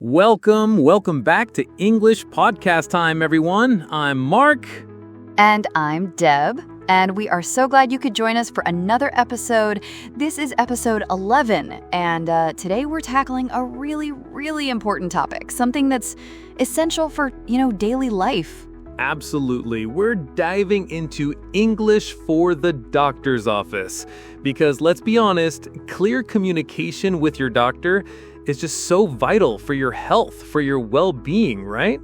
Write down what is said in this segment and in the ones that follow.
Welcome back to English Podcast Time, everyone. I'm Mark. And I'm Deb. And we are so glad you could join us for another episode. This is episode 11. And today we're tackling a really important topic. Something that's essential for, daily life. Absolutely. We're diving into English for the doctor's office. Because let's be honest, clear communication with your doctor is just so vital for your health, for your well-being, right?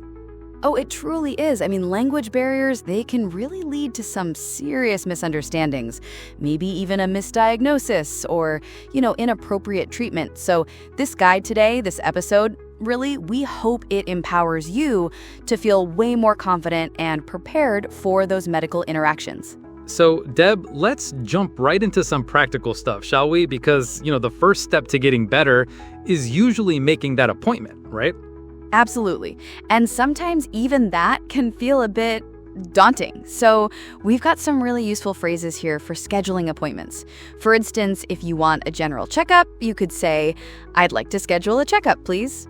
Oh, it truly is. Language barriers, they can really lead to some serious misunderstandings, maybe even a misdiagnosis or, inappropriate treatment. So this guide today, this episode, really, we hope it empowers you to feel way more confident and prepared for those medical interactions. So, Deb, let's jump right into some practical stuff, shall we? Because, the first step to getting better is usually making that appointment, right? Absolutely. And sometimes even that can feel a bit daunting. So we've got some really useful phrases here for scheduling appointments. For instance, if you want a general checkup, you could say, "I'd like to schedule a checkup, please."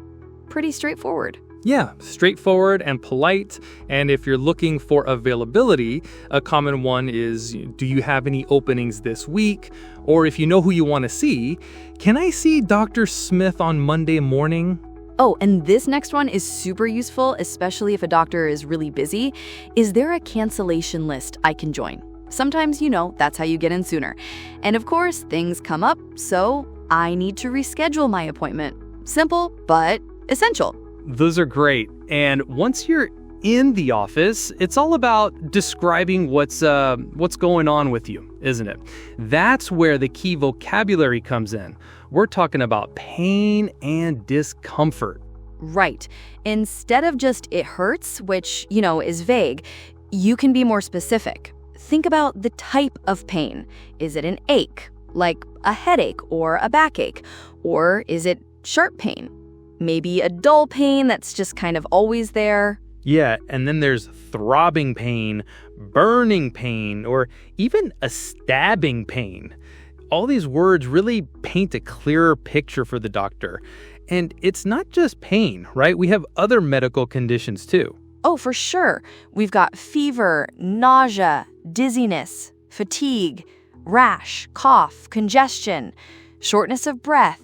Pretty straightforward. Yeah, straightforward and polite. And if you're looking for availability, a common one is, do you have any openings this week? Or if you know who you want to see, can I see Dr. Smith on Monday morning? Oh, and this next one is super useful, especially if a doctor is really busy. Is there a cancellation list I can join? Sometimes, that's how you get in sooner. And of course, things come up, so I need to reschedule my appointment. Simple, but essential. Those are great. And once you're in the office, it's all about describing what's going on with you, isn't it? That's where the key vocabulary comes in. We're talking about pain and discomfort. Right. Instead of just "it hurts," which, is vague, you can be more specific. Think about the type of pain. Is it an ache, like a headache or a backache? Or is it sharp pain? Maybe a dull pain that's just kind of always there. Yeah, and then there's throbbing pain, burning pain, or even a stabbing pain. All these words really paint a clearer picture for the doctor. And it's not just pain, right? We have other medical conditions too. Oh, for sure. We've got fever, nausea, dizziness, fatigue, rash, cough, congestion, shortness of breath,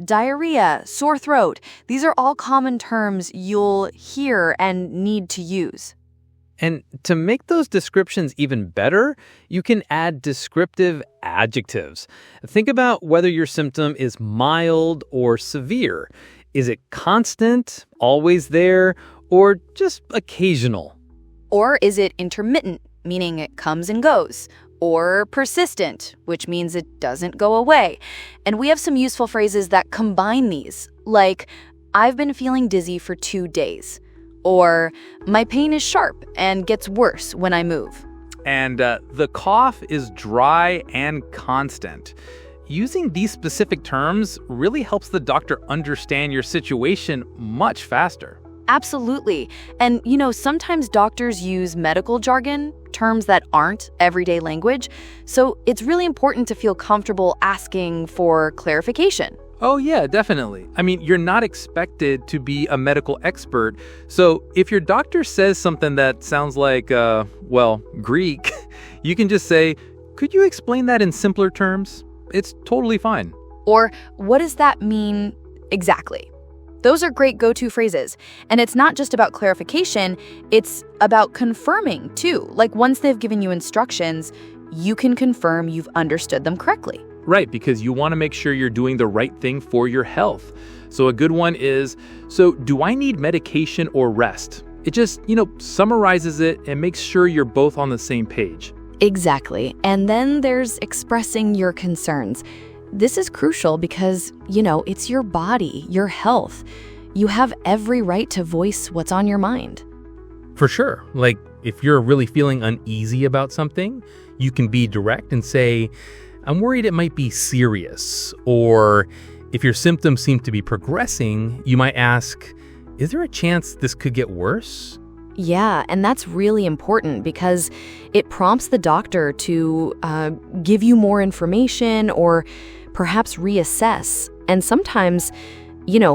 diarrhea, sore throat. These are all common terms you'll hear and need to use. And to make those descriptions even better, you can add descriptive adjectives. Think about whether your symptom is mild or severe. Is it constant, always there, or just occasional? Or is it intermittent, meaning it comes and goes? Or persistent, which means it doesn't go away. And we have some useful phrases that combine these, like, "I've been feeling dizzy for 2 days." Or, "My pain is sharp and gets worse when I move." And the cough is dry and constant. Using these specific terms really helps the doctor understand your situation much faster. Absolutely. And, sometimes doctors use medical jargon, terms that aren't everyday language. So it's really important to feel comfortable asking for clarification. Oh, yeah, definitely. You're not expected to be a medical expert. So if your doctor says something that sounds like, Greek, you can just say, "Could you explain that in simpler terms?" It's totally fine. Or, "What does that mean exactly?" Those are great go-to phrases. And it's not just about clarification, it's about confirming too. Like once they've given you instructions, you can confirm you've understood them correctly. Right, because you want to make sure you're doing the right thing for your health. So a good one is, "So do I need medication or rest?" It just, summarizes it and makes sure you're both on the same page. Exactly. And then there's expressing your concerns. This is crucial because, it's your body, your health. You have every right to voice what's on your mind. For sure. Like, if you're really feeling uneasy about something, you can be direct and say, "I'm worried it might be serious." Or if your symptoms seem to be progressing, you might ask, "Is there a chance this could get worse?" Yeah, and that's really important because it prompts the doctor to give you more information or perhaps reassess. And sometimes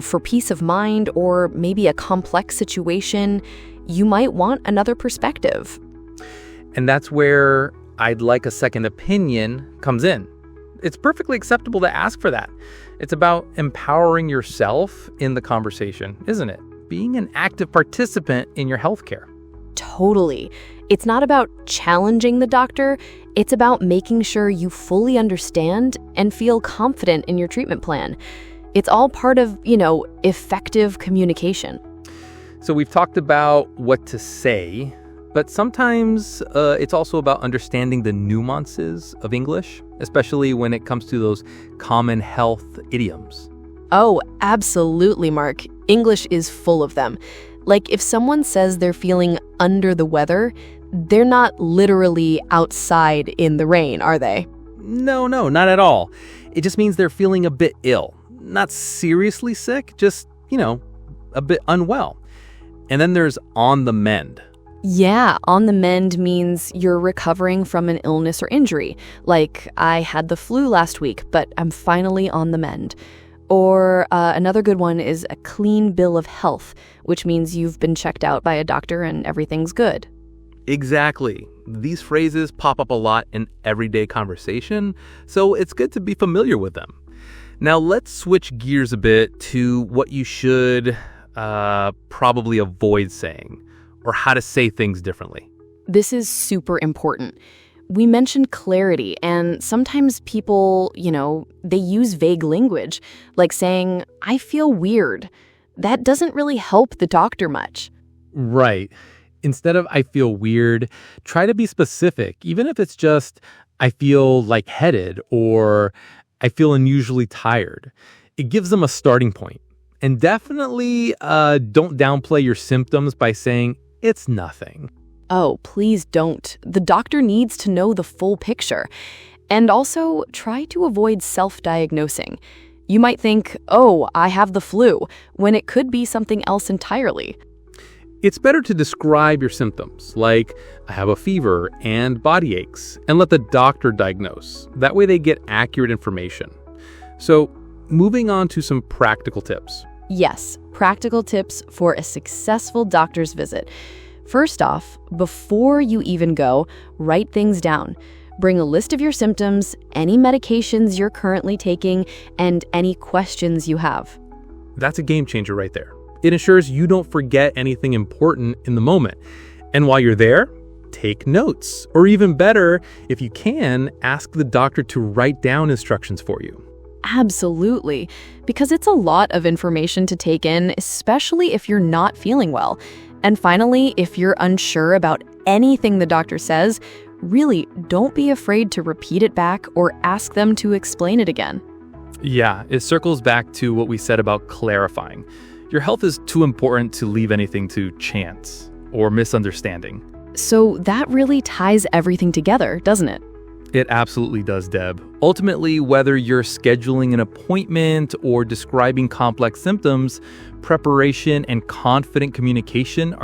For peace of mind or maybe a complex situation, you might want another perspective. And that's where I'd like a second opinion comes in. It's perfectly acceptable to ask for that. It's about empowering yourself in the conversation, isn't it? Being an active participant in your healthcare. Totally. It's not about challenging the doctor. It's about making sure you fully understand and feel confident in your treatment plan. It's all part of, effective communication. So we've talked about what to say, but sometimes it's also about understanding the nuances of English, especially when it comes to those common health idioms. Oh, absolutely, Mark. English is full of them. Like if someone says they're feeling under the weather, they're not literally outside in the rain, are they? No, not at all. It just means they're feeling a bit ill. Not seriously sick, just, a bit unwell. And then there's on the mend. Yeah, on the mend means you're recovering from an illness or injury. Like, I had the flu last week, but I'm finally on the mend. Or another good one is a clean bill of health, which means you've been checked out by a doctor and everything's good. Exactly. These phrases pop up a lot in everyday conversation, so it's good to be familiar with them. Now let's switch gears a bit to what you should probably avoid saying, or how to say things differently. This is super important. We mentioned clarity, and sometimes people, they use vague language, like saying, I feel weird. That doesn't really help the doctor much. Right. Instead of I feel weird, try to be specific, even if it's just I feel lightheaded or I feel unusually tired. It gives them a starting point. And definitely don't downplay your symptoms by saying it's nothing. Oh, please don't. The doctor needs to know the full picture. And also, try to avoid self-diagnosing. You might think, oh, I have the flu, when it could be something else entirely. It's better to describe your symptoms, like I have a fever and body aches, and let the doctor diagnose. That way they get accurate information. So, moving on to some practical tips. Yes, practical tips for a successful doctor's visit. First off, before you even go, write things down. Bring a list of your symptoms, any medications you're currently taking, and any questions you have. That's a game changer right there. It ensures you don't forget anything important in the moment. And while you're there, take notes. Or even better, if you can, ask the doctor to write down instructions for you. Absolutely, because it's a lot of information to take in, especially if you're not feeling well. And finally, if you're unsure about anything the doctor says, really don't be afraid to repeat it back or ask them to explain it again. Yeah, it circles back to what we said about clarifying. Your health is too important to leave anything to chance or misunderstanding. So that really ties everything together, doesn't it? It absolutely does, Deb. Ultimately, whether you're scheduling an appointment or describing complex symptoms, preparation and confident communication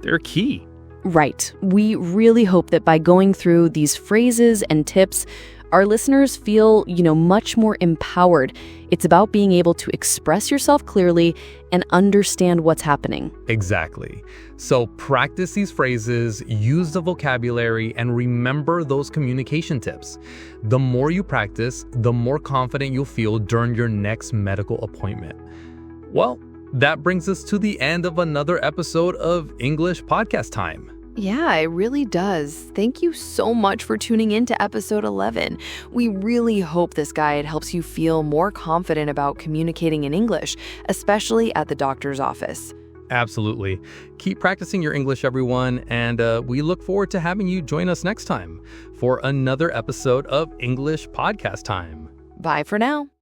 they're key. Right. We really hope that by going through these phrases and tips, our listeners feel, much more empowered. It's about being able to express yourself clearly and understand what's happening. Exactly. So practice these phrases, use the vocabulary, and remember those communication tips. The more you practice, the more confident you'll feel during your next medical appointment. Well, that brings us to the end of another episode of English Podcast Time. Yeah, it really does. Thank you so much for tuning in to episode 11. We really hope this guide helps you feel more confident about communicating in English, especially at the doctor's office. Absolutely. Keep practicing your English, everyone, and we look forward to having you join us next time for another episode of English Podcast Time. Bye for now.